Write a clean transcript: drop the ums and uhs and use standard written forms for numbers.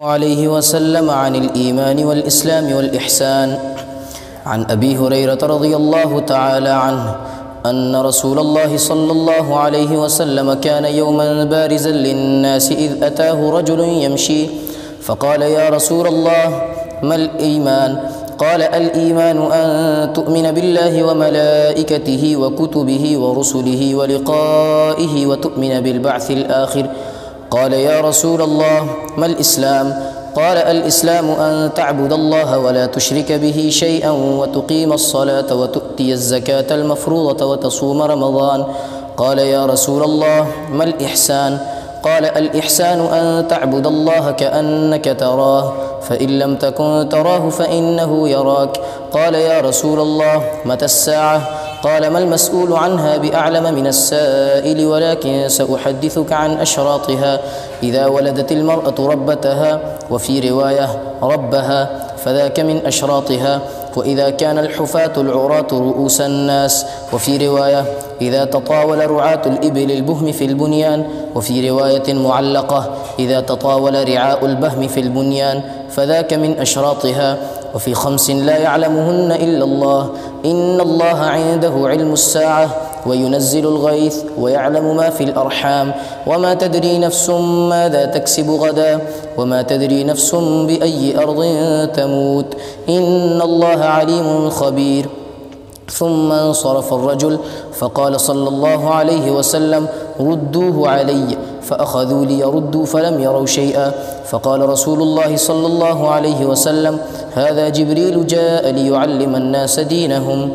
عليه وسلم عن الإيمان والإسلام والإحسان. عن أبي هريرة رضي الله تعالى عنه أن رسول الله صلى الله عليه وسلم كان يوما بارزا للناس إذ أتاه رجل يمشي فقال: يا رسول الله، ما الإيمان؟ قال: الإيمان أن تؤمن بالله وملائكته وكتبه ورسله ولقائه وتؤمن بالبعث الآخر. قال: يا رسول الله، ما الإسلام؟ قال: الإسلام أن تعبد الله ولا تشرك به شيئا وتقيم الصلاة وتؤتي الزكاة المفروضة وتصوم رمضان. قال: يا رسول الله، ما الإحسان؟ قال: الإحسان أن تعبد الله كأنك تراه، فإن لم تكن تراه فإنه يراك. قال: يا رسول الله، متى الساعة؟ قال: ما المسؤول عنها بأعلم من السائل، ولكن سأحدثك عن أشراطها: إذا ولدت المرأة ربتها، وفي رواية ربها، فذاك من أشراطها. وإذا كان الحفاة العراة رؤوس الناس، وفي رواية إذا تطاول رعاة الإبل البهم في البنيان، وفي رواية معلقة إذا تطاول رعاء البهم في البنيان، فذاك من أشراطها. وفي 5 لا يعلمهن إلا الله: إن الله عنده علم الساعة وينزل الغيث ويعلم ما في الأرحام، وما تدري نفس ماذا تكسب غدا، وما تدري نفس بأي أرض تموت، إن الله عليم خبير. ثم انصرف الرجل فقال صلى الله عليه وسلم: ردوه علي. فأخذوا ليردوا فلم يروا شيئا. فقال رسول الله صلى الله عليه وسلم: هذا جبريل جاء ليعلم الناس دينهم.